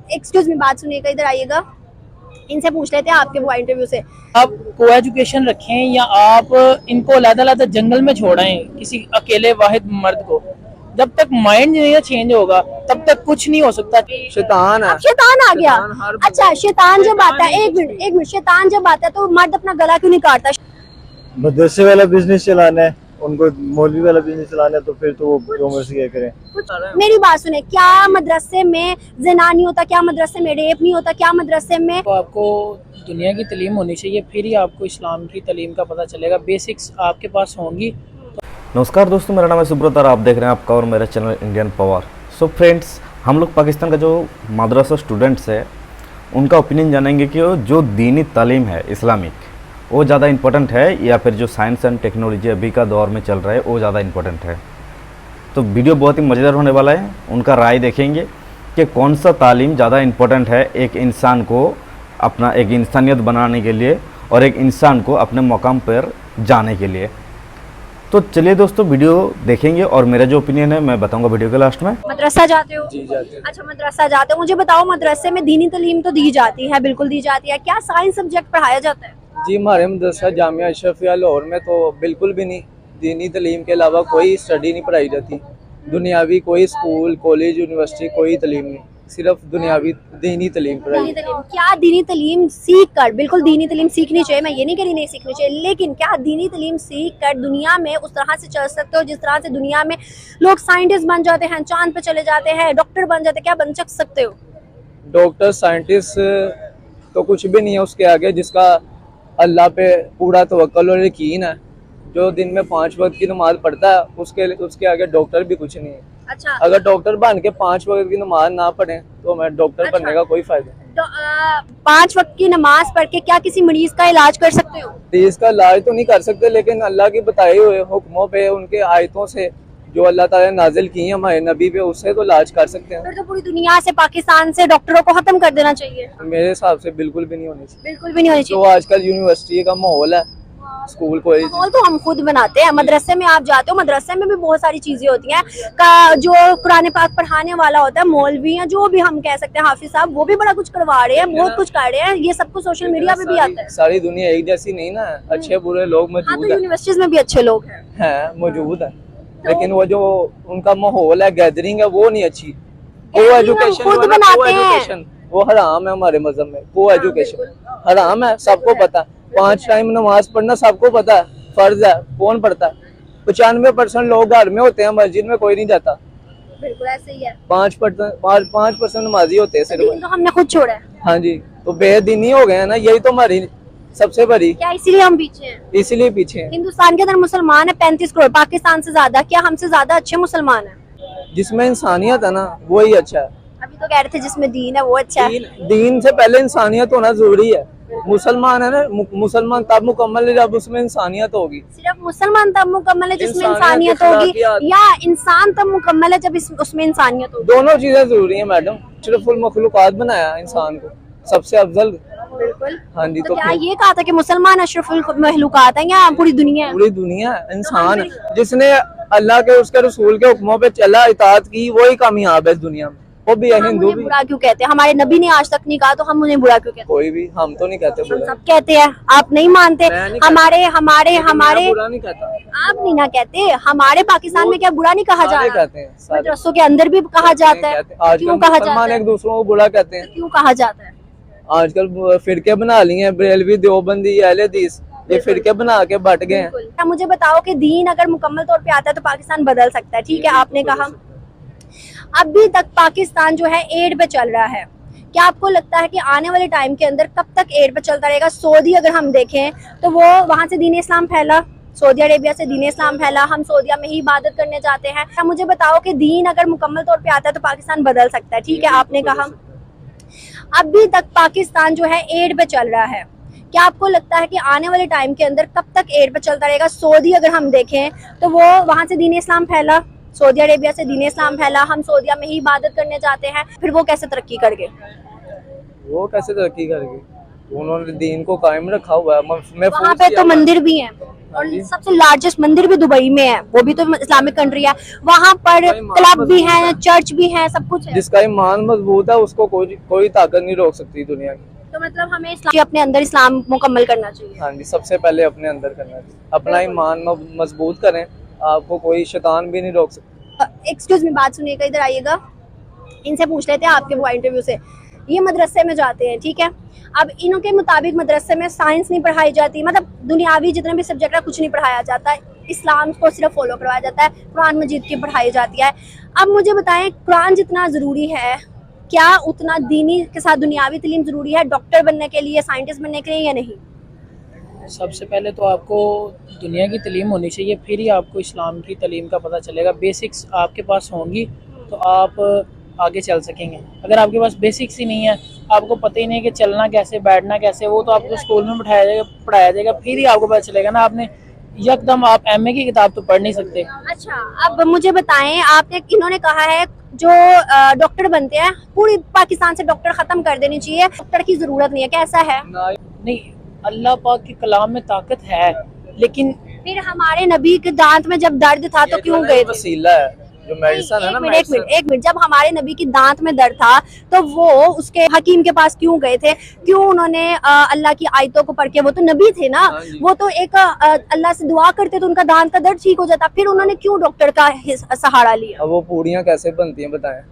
Excuse me, बात सुनिएगा, इधर आइएगा, इनसे पूछ लेते हैं आपके पॉइंट ऑफ व्यू से। आप को एजुकेशन रखें या आप इनको अलग-अलग जंगल में छोड़ें किसी अकेले वाहिद मर्द को, जब तक माइंड नहीं चेंज होगा तब तक कुछ नहीं हो सकता। शैतान है। अब शैतान आ गया। अच्छा, शैतान जब आता है, एक मिनट, शैतान जब आता है तो मर्द अपना गला क्यों नहीं काटता? मदरसे वाला बिजनेस चलाना है उनको, मौलवी वाला बिजनेस चलाना है, तो फिर तो वो जो मर्जी क्या करें। मेरी बात सुने, क्या मदरसे में जिना नहीं होता? क्या मदरसे में रेप नहीं होता? क्या मदरसे में तो आपको दुनिया की तालीम होनी चाहिए, फिर ही आपको इस्लाम की तालीम का पता चलेगा। बेसिक्स आपके पास होंगी। नमस्कार दोस्तों, मेरा नाम है सुब्रत और आप देख रहे हैं आपका और मेरा channel Indian power. So friends, हम लोग पाकिस्तान का जो मदरसा स्टूडेंट्स है उनका ओपिनियन जानेंगे कि जो दीनी तालीम है इस्लामिक, वो ज़्यादा इम्पोर्टेंट है या फिर जो साइंस एंड टेक्नोलॉजी अभी का दौर में चल रहा है वो ज़्यादा इम्पोर्टेंट है। तो वीडियो बहुत ही मज़ेदार होने वाला है। उनका राय देखेंगे कि कौन सा तालीम ज़्यादा इम्पोर्टेंट है एक इंसान को अपना एक इंसानियत बनाने के लिए और एक इंसान को अपने मकाम पर जाने के लिए। तो चलिए दोस्तों, वीडियो देखेंगे और मेरा जो ओपिनियन है मैं बताऊंगा वीडियो के लास्ट में। मदरसा जाते हो? जी जाते हैं। अच्छा, मदरसा जाते हो। मुझे बताओ, मदरसे में दीनी तालीम तो दी जाती है, बिल्कुल दी जाती है। क्या साइंस सब्जेक्ट पढ़ाया जाता है? जी, हमारे मदरसा जामिया अशरफिया लाहौर में तो बिल्कुल भी नहीं, दीनी तालीम के अलावा कोई स्टडी नहीं पढ़ाई जाती। दुनियावी कोई स्कूल, कॉलेज, यूनिवर्सिटी कोई तालीम नहीं, सिर्फ दुनियावी दीनी तालीम पढ़ाई। दीनी तालीम, क्या दीनी तालीम सीख कर, बिल्कुल दीनी तालीम सीखनी चाहिए, मैं ये नहीं कह रही नहीं सीखनी चाहिए, लेकिन क्या दीनी तालीम सीख कर दुनिया में उस तरह से चल सकते हो जिस तरह से दुनिया में लोग साइंटिस्ट बन जाते हैं, चांद पे चले जाते हैं, डॉक्टर बन जाते हैं? क्या बन सकते हो? डॉक्टर, साइंटिस्ट तो कुछ भी नहीं है उसके आगे, जिसका अल्लाह पे पूरा तवक्कुल और यकीन है, जो दिन में 5 वक्त की नमाज पढ़ता है, उसके आगे डॉक्टर भी कुछ नहीं है। अच्छा, अगर डॉक्टर बन के 5 वक्त की नमाज ना पढ़े तो मैं डॉक्टर अच्छा। बनने का कोई फायदा नहीं। तो 5 वक्त की नमाज पढ़ के क्या किसी मरीज का इलाज कर सकते हो? इसका इलाज तो नहीं कर सकते, लेकिन अल्लाह के बताए हुए हुक्मों पे, उनके आयतों से जो अल्लाह ताला ने नाजिल की है हमारे नबी पे, उससे तो इलाज कर सकते हैं। फिर तो पूरी दुनिया से, पाकिस्तान से डॉक्टरों को खत्म कर देना चाहिए। मेरे हिसाब से बिल्कुल भी नहीं होनी चाहिए। बिल्कुल भी नहीं होनी जो चाहिए। आजकल यूनिवर्सिटी का माहौल है, स्कूल कॉलेज, माहौल तो हम खुद बनाते हैं। मदरसे में आप जाते हो, मदरसे में भी बहुत सारी चीजें होती हैं का, जो कुरान पाक पढ़ाने वाला होता है, मौलवी या जो भी हम कह सकते हैं, हाफिज साहब, वो भी बड़ा कुछ करवा रहे हैं, बहुत कुछ कर रहे हैं। ये सब कुछ सोशल मीडिया पे भी आता है। सारी दुनिया एक जैसी नहीं ना, अच्छे बुरे लोग हाँ, तो मौजूद यूनिवर्सिटीज में भी अच्छे लोग हैं। हैं मौजूद है, लेकिन वो जो उनका माहौल है, गैदरिंग है, वो नहीं अच्छी। को एजुकेशन खुद बनाते हैं। वो हराम है हमारे मजहब में। को एजुकेशन हराम है, सबको पता है। 5 टाइम नमाज पढ़ना सबको पता है, फर्ज है। कौन पढ़ता है? 95% लोग घर में होते हैं, मस्जिद में कोई नहीं जाता। बिल्कुल ऐसे ही है। 5% नमाजी होते हैं दीन सिर्फ। तो हमने खुद छोड़ा है। हाँ जी, तो बेदीनी हो गए हैं ना, यही तो हमारी सबसे बड़ी, क्या इसीलिए हम पीछे हैं? इसीलिए पीछे हैं। हिंदुस्तान के अंदर मुसलमान है 35 करोड़, पाकिस्तान से ज्यादा। क्या हमसे ज्यादा अच्छे मुसलमान है? जिसमें इंसानियत है ना, वही अच्छा है। अभी तो कह रहे थे जिसमें दीन है वो अच्छा है। दीन से पहले इंसानियत होना जरूरी है। मुसलमान है ना, मुसलमान तब मुकम्मल है जब उसमें इंसानियत होगी। सिर्फ मुसलमान तब मुकम्मल है जिसमें इंसानियत इंसानियत होगी, अखलाकियात। या इंसान तब मुकम्मल है जब उसमें इंसानियत होगी? दोनों चीजें जरूरी है मैडम। अशरफुल मखलूकात बनाया इंसान को, सबसे अफजल। बिल्कुल। हाँ जी, तो तो क्या ये कहा था कि मुसलमान अशरफुल महलूकात है या पूरी दुनिया है? पूरी दुनिया है, इंसान है। जिसने अल्लाह के उसके रसूल के हुक्मों पे चला, इताअत की, वही कामयाब है इस दुनिया में। वो भी है, हम हिंदू उन्हें भी। बुरा क्यों कहते हैं? हमारे नबी ने आज तक नहीं कहा, तो हम उन्हें बुरा क्यों कहते हैं? कोई भी, हम तो नहीं कहते हम बुरा। सब कहते हैं, आप नहीं मानते। मैं नहीं कहता। हमारे हमारे लेकिन हमारे मैं बुरा नहीं कहता। आप नहीं ना कहते, हमारे पाकिस्तान में क्या बुरा नहीं कहा जा सारे रहा? कहते हैं, सारे मदरसों के अंदर भी कहा जाता है। आजकल क्यों कहा जाता मुसलमान है? एक दूसरों को बुरा कहते हैं। क्यों कहा जाता है? आजकल फिरके बना लिए हैं, बरेलवी, देवबंदी, अहले हदीस, ये फिरके बना के बट गए हैं। बिल्कुल। मुझे बताओ कि दीन अगर मुकम्मल तौर पे आता है तो पाकिस्तान बदल सकता है, ठीक है? आपने कहा अभी तक पाकिस्तान जो है एड पे चल रहा है। क्या आपको लगता है कि आने वाले टाइम के अंदर कब तक एड पे चलता रहेगा? सऊदी अगर हम देखें तो वो वहां से दीन इस्लाम फैला, सऊदी अरेबिया से दीन इस्लाम फैला, हम सऊदिया में ही इबादत करने जाते हैं। क्या मुझे बताओ कि दीन अगर मुकम्मल तौर पे आता है तो पाकिस्तान बदल सकता है, ठीक है? आपने कहा अभी तक पाकिस्तान जो है एड पे चल रहा है। क्या आपको लगता है कि आने वाले टाइम के अंदर कब तक एड पे चलता रहेगा? सऊदी अगर हम देखें तो वो वहां से दीन इस्लाम फैला, सऊदी अरेबिया से दीन इस्लाम फैला, हम सऊदिया में ही इबादत करने जाते हैं, फिर वो कैसे तरक्की कर गए? वो कैसे तरक्की करेगी? तो उन्होंने दीन को कायम रखा हुआ है। वहाँ पे तो मंदिर भी है और सबसे लार्जेस्ट मंदिर भी दुबई में है, वो भी तो इस्लामिक कंट्री है। वहाँ पर क्लब भी है, चर्च भी है, सब कुछ है। जिसका ईमान मजबूत है उसको कोई ताकत नहीं रोक सकती दुनिया की। तो मतलब हमें अपने अंदर इस्लाम मुकम्मल करना चाहिए। हाँ जी, सबसे पहले अपने अंदर करना चाहिए, अपना ईमान मजबूत करें, आपको कोई शैतान भी नहीं रोक सकता। एक्सक्यूज मी, बात सुनिएगा, इधर आइएगा, इनसे पूछ लेते हैं आपके वो इंटरव्यू से। ये मदरसे में जाते हैं, ठीक है, अब इनों के मुताबिक मदरसे में साइंस नहीं पढ़ाई जाती, मतलब दुनियावी जितने भी सब्जेक्ट है कुछ नहीं पढ़ाया जाता है, इस्लाम को सिर्फ फॉलो करवाया जाता है, कुरान मजीद की पढ़ाई जाती है। अब मुझे बताएं, कुरान जितना ज़रूरी है, क्या उतना दीनी के साथ दुनियावी तालीम ज़रूरी है डॉक्टर बनने के लिए, साइंटिस्ट बनने के लिए, या नहीं? सबसे पहले तो आपको दुनिया की तालीम होनी चाहिए, फिर ही आपको इस्लाम की तालीम का पता चलेगा। बेसिक्स आपके पास होंगी तो आप आगे चल सकेंगे। अगर आपके पास बेसिक्स ही नहीं है, आपको पता ही नहीं कि चलना कैसे, बैठना कैसे, वो तो आपको स्कूल में पढ़ाया जाएगा, फिर ही आपको पता चलेगा ना। आपने यकदम आप एमए की किताब तो पढ़ नहीं सकते। अच्छा, अब मुझे बताएं, आपने इन्होंने कहा है जो डॉक्टर बनते हैं पूरी पाकिस्तान से डॉक्टर खत्म कर देनी चाहिए, डॉक्टर की जरूरत नहीं है, कैसा है? नहीं, अल्लाह पाक के कलाम में ताकत है, लेकिन फिर हमारे नबी के दांत में जब दर्द था तो क्यों गए थे? वसीला है जो मेडिसिन है ना। एक मिनट, जब हमारे नबी की दांत में दर्द था तो वो उसके हकीम के पास क्यों गए थे? क्यों उन्होंने अल्लाह की आयतों को पढ़ के, वो तो नबी थे ना, वो तो एक अल्लाह से दुआ करते तो उनका दांत का दर्द ठीक हो जाता, फिर उन्होंने क्यों डॉक्टर का सहारा लिया? अब वो पूड़ियाँ कैसे बनती हैं बताएं?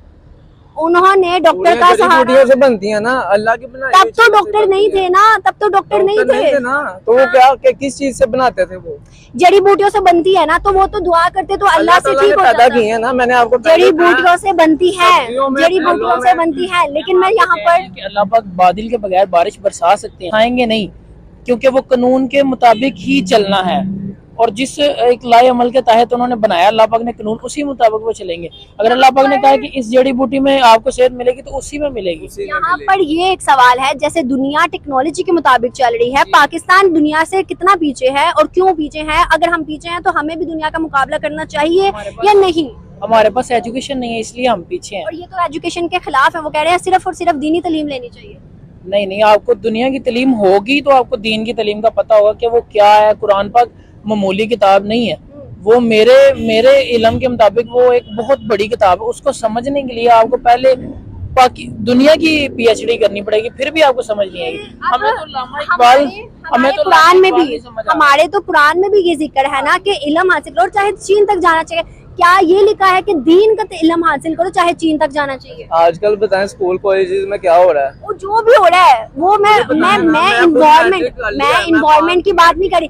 उन्होंने डॉक्टर का सहारा से बनती है ना, अल्लाह की बनाई। तब तो डॉक्टर नहीं थे ना, तब तो डॉक्टर नहीं थे ना, तो वो क्या किस चीज से बनाते थे? वो जड़ी बूटियों से बनती है ना, तो वो तो दुआ करते तो अल्लाह से ठीक हो जाता। की है ना, मैंने आपको जड़ी बूटियों से बनती है, जड़ी बूटियों से बनती है, लेकिन मैं यहाँ पर अल्लाह पाक बादल के बगैर बारिश बरसा सकते हैं, आएंगे नहीं, क्योंकि वो कानून के मुताबिक ही चलना है। और जिस एक लाए अमल के तहत उन्होंने बनाया अल्लाह पाक ने कानून, उसी मुताबिक वो चलेंगे। अगर अल्लाह पाक ने कहा कि इस जड़ी बूटी में आपको सेहत मिलेगी तो उसी में मिलेगी। यहाँ पर ये एक सवाल है, जैसे दुनिया टेक्नोलॉजी के मुताबिक चल रही है, पाकिस्तान दुनिया से कितना पीछे है और क्यों पीछे है? अगर हम पीछे हैं तो हमें भी दुनिया का मुकाबला करना चाहिए या नहीं? हमारे पास एजुकेशन नहीं है, इसलिए हम पीछे हैं। और ये तो एजुकेशन के खिलाफ है, वो कह रहे हैं सिर्फ और सिर्फ दीनी तालीम लेनी चाहिए। नहीं, आपको दुनिया की तालीम होगी तो आपको दीन की तालीम का पता होगा कि वो क्या है। कुरान पाक मामूली किताब नहीं है, वो मेरे इल्म के मुताबिक वो एक बहुत बड़ी किताब है। उसको समझने के लिए आपको पहले दुनिया की पीएचडी करनी पड़ेगी, फिर भी आपको समझ नहीं आएगी। हमें तो लामा इकबाल, हमें तो कुरान में भी, हमारे तो कुरान में भी ये जिक्र है ना कि इल्म हासिल करो चाहे चीन तक जाना चाहिए। क्या ये लिखा है कि दीन का इल्म हासिल करो चाहे चीन तक जाना चाहिए? आजकल बताएं स्कूल कॉलेजेस में क्या हो रहा है? वो जो भी हो रहा है वो मैं इन्वायरमेंट की बात नहीं करी।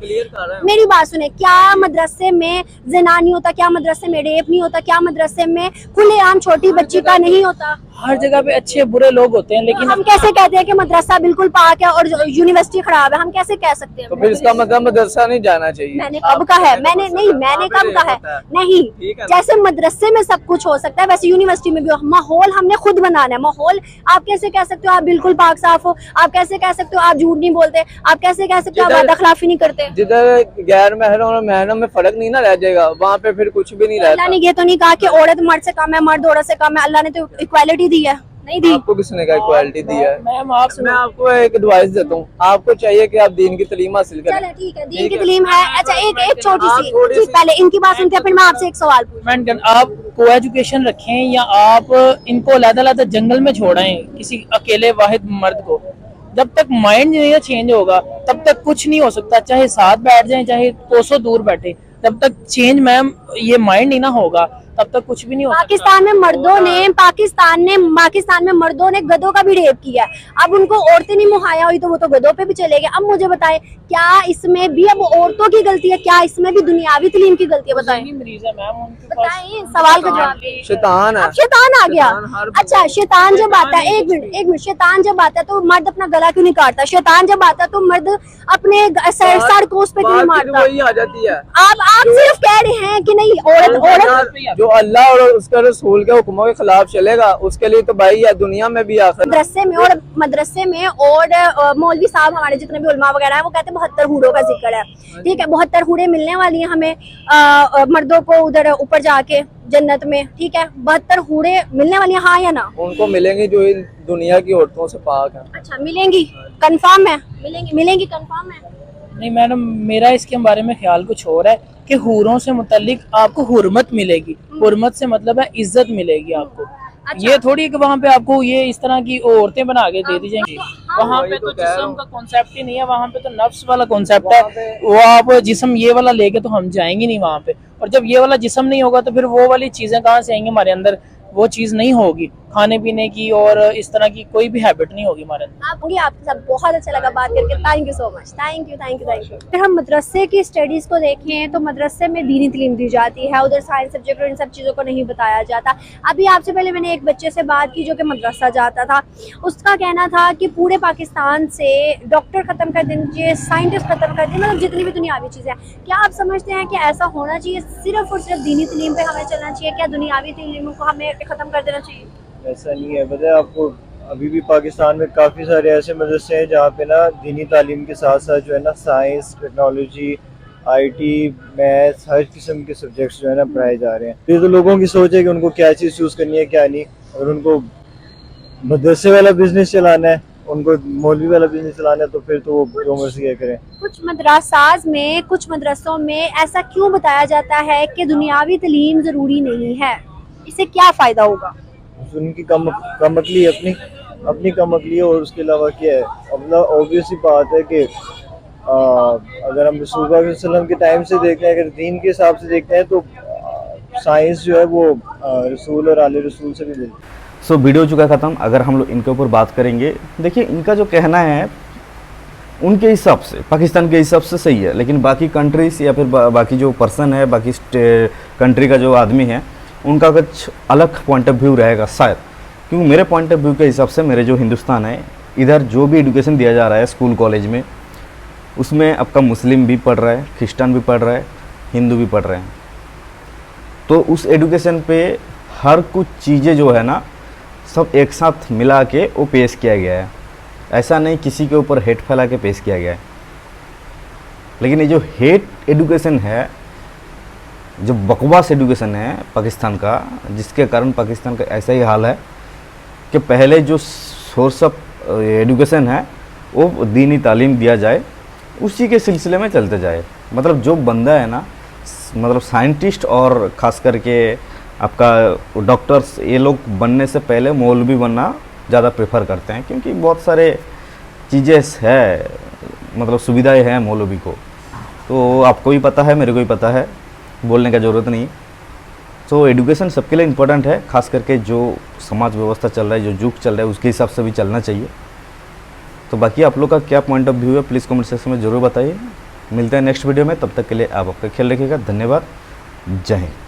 मेरी बात सुने, क्या मदरसे में ज़िना नहीं होता? क्या मदरसे में रेप नहीं होता? क्या मदरसे में खुलेआम छोटी बच्ची का नहीं होता? हर जगह पे अच्छे बुरे लोग होते हैं, लेकिन हम कैसे कहते हैं कि मदरसा बिल्कुल पाक है और यूनिवर्सिटी खराब है? हम कैसे कह सकते हैं? तो फिर इसका मतलब मदरसा नहीं जाना चाहिए। मैंने कब कहा है? मैंने कब कहा है? नहीं, जैसे मदरसे में सब कुछ हो सकता है वैसे यूनिवर्सिटी में भी हो। माहौल हमने खुद बनाना है। माहौल आप कैसे कह सकते हो आप बिल्कुल पाक साफ हो? आप कैसे कह सकते हो आप झूठ नहीं बोलते? आप कैसे कह सकते हो आप वादा खिलाफी नहीं करते? जिधर गैर महरम और महरम में फर्क नहीं ना रह जाएगा, वहाँ पे फिर कुछ भी नहीं रहता। अल्लाह ने ये तो नहीं कहा कि औरत मर्द से कम है, मर्द औरत से कम है। अल्लाह ने तो इक्वालिटी दी है, नहीं दी? आपको किसने कहा इक्वालिटी दी है? मैम मैं आपको एक एडवाइस देता हूँ, आपको चाहिए कि आप दीन की तालीम हासिल करें। चलो ठीक है, दीन की तालीम है। अच्छा, एक छोटी सी चीज, पहले इनकी बात सुनते हैं, फिर मैं आपसे एक सवाल पूछूं। आप को एजुकेशन रखें या आप इनको अलग-अलग जंगल में छोड़ें किसी अकेले वाहिद मर्द को, जब तक माइंड नहीं चेंज होगा तब तक कुछ नहीं हो सकता। चाहे साथ बैठ जाए चाहे कोसों दूर बैठे, जब तक चेंज मैम ये माइंड नहीं ना होगा तब तक कुछ भी नहीं हो सकता। पाकिस्तान में मर्दों ने गधों का भी रेप किया। अब उनको औरतें नहीं मुहैया हुई तो वो तो गधों पे भी चले गए। अब मुझे बताएं, क्या इसमें भी अब औरतों की गलती है? क्या इसमें भी दुनियावी तालीम की गलती है? बताएं। मरीज है मैम, उनके बताएं, सवाल का जवाब। शैतान है। शैतान आ गया। अच्छा, शैतान जब आता है, एक मिनट, शैतान जब आता है तो मर्द अपना गला क्यों नहीं काटता? शैतान जब आता है तो मर्द अपने सर कोस पे क्यों नहीं मारता? वही आ जाती है। आप सिर्फ कह रहे हैं कि नहीं, औरत जो अल्लाह और उसके रसूल के हुक्मों के खिलाफ चलेगा उसके लिए तो भाई या दुनिया में भी आखिर मदरसे में और मौलवी साहब हमारे जितने भी उलमा वगैरह है वो कहते हैं 72 हूरों का जिक्र है, ठीक है। 72 हूरें मिलने वाली हैं हमें मर्दों को उधर ऊपर जाके जन्नत में, ठीक है। 72 हूरें मिलने वाली हैं, हाँ या ना? उनको मिलेंगी जो इन दुनिया की औरतों से पाक है। अच्छा, मिलेंगी, कंफर्म है? मिलेंगी कंफर्म है? नहीं मैडम, मेरा इसके बारे में ख्याल कुछ और है कि हूरों से मुतल्लिक आपको हुर्मत मिलेगी। हुर्मत से मतलब है इज्जत मिलेगी आपको। अच्छा। ये थोड़ी कि वहाँ पे आपको ये इस तरह की औरतें बना के दे दी जाएंगी। वहाँ पे तो जिस्म का कॉन्सेप्ट ही नहीं है, वहाँ पे तो नफ्स वाला कॉन्सेप्ट है। वो आप जिस्म ये वाला लेके तो हम जाएंगे नहीं वहाँ पे, और जब ये वाला जिस्म नहीं होगा तो फिर वो वाली चीजें कहाँ से आएंगी हमारे अंदर? वो चीज नहीं होगी खाने पीने की और इस तरह की कोई भी हैबिट नहीं होगी हमारे अंदर। आपके साथ बहुत अच्छा लगा बात करके, thank you so much, thank you. अगर हम मदरसे की स्टडीज को देखें तो मदरसे में दीनी तालीम दी जाती है, उधर साइंस सब्जेक्ट और इन सब चीज़ों को नहीं बताया जाता। अभी आपसे पहले मैंने एक बच्चे से बात की जो कि मदरसा जाता था, उसका कहना था कि पूरे पाकिस्तान से डॉक्टर ख़त्म कर देना चाहिए, साइंटिस्ट ख़त्म कर दें, मतलब जितनी भी दुनियावी चीज़ें हैं। क्या आप समझते हैं कि ऐसा होना चाहिए, सिर्फ और सिर्फ दीनी तालीम पे हमें चलना चाहिए? क्या दुनियावी तालीम को हमें ख़त्म कर देना चाहिए? ऐसा नहीं है, पता है आपको, अभी भी पाकिस्तान में काफ़ी सारे ऐसे मदरसे हैं जहाँ पे ना दीनी तालीम के साथ साथ जो है ना साइंस, टेक्नोलॉजी, आईटी, मैथ्स, हर किस्म के सब्जेक्ट्स जो है ना पढ़ाए जा रहे हैं। ये तो लोगों की सोच है कि उनको क्या चीज़ चूज़ करनी है क्या नहीं। अगर उनको मदरसे वाला बिजनेस चलाना है, उनको मौलवी वाला बिजनेस चलाना है, तो फिर तो वो जो मर्जी करें। कुछ मदरसाज में, कुछ मदरसों में ऐसा क्यों बताया जाता है कि दुनियावी तालीम ज़रूरी नहीं है? इससे क्या फ़ायदा होगा? उनकी कम अकली है, अपनी कम अकली है, और उसके अलावा क्या है? अपना ऑब्वियस ही बात है कि अगर हम रसूल पाक सल्लल्लाहु अलैहि वसल्लम के टाइम से देखते हैं, अगर दीन के हिसाब से देखते हैं, तो साइंस जो है वो रसूल और आले रसूल से भी मिलती है। सो वीडियो हो चुका ख़त्म। अगर हम लोग इनके ऊपर बात करेंगे, देखिए इनका जो कहना है उनके हिसाब से, पाकिस्तान के हिसाब से सही है, लेकिन बाकी कंट्रीज या फिर बाकी जो पर्सन है, बाकी कंट्री का जो आदमी है, उनका कुछ अलग पॉइंट ऑफ व्यू रहेगा शायद। क्योंकि मेरे पॉइंट ऑफ व्यू के हिसाब से, मेरे जो हिंदुस्तान है, इधर जो भी एजुकेशन दिया जा रहा है स्कूल कॉलेज में, उसमें आपका मुस्लिम भी पढ़ रहा है, क्रिश्चियन भी पढ़ रहा है, हिंदू भी पढ़ रहे हैं। तो उस एजुकेशन पे हर कुछ चीज़ें जो है ना, सब एक साथ मिला के वो पेश किया गया है। ऐसा नहीं किसी के ऊपर हेट फैला के पेश किया गया है। लेकिन ये जो हेट एजुकेशन है, जो बकवास एजुकेशन है पाकिस्तान का, जिसके कारण पाकिस्तान का ऐसा ही हाल है कि पहले जो सोर्स ऑफ एजुकेशन है वो दीनी तालीम दिया जाए, उसी के सिलसिले में चलते जाए। मतलब जो बंदा है ना, मतलब साइंटिस्ट और ख़ास करके आपका डॉक्टर्स, ये लोग बनने से पहले मौलवी बनना ज़्यादा प्रेफर करते हैं, क्योंकि बहुत सारे चीज़ें है, मतलब सुविधाएं हैं मौलवी को। तो आपको भी पता है, मेरे को भी पता है, बोलने का ज़रूरत नहीं। तो एजुकेशन सबके लिए इम्पोर्टेंट है, खास करके जो समाज व्यवस्था चल रहा है, जो युग चल रहा है, उसके हिसाब से भी चलना चाहिए। तो बाकी आप लोग का क्या पॉइंट ऑफ व्यू है, प्लीज़ कमेंट सेक्शन में ज़रूर बताइए। मिलते हैं नेक्स्ट वीडियो में, तब तक के लिए आप अपना ख्याल रखिएगा। धन्यवाद, जय हिंद।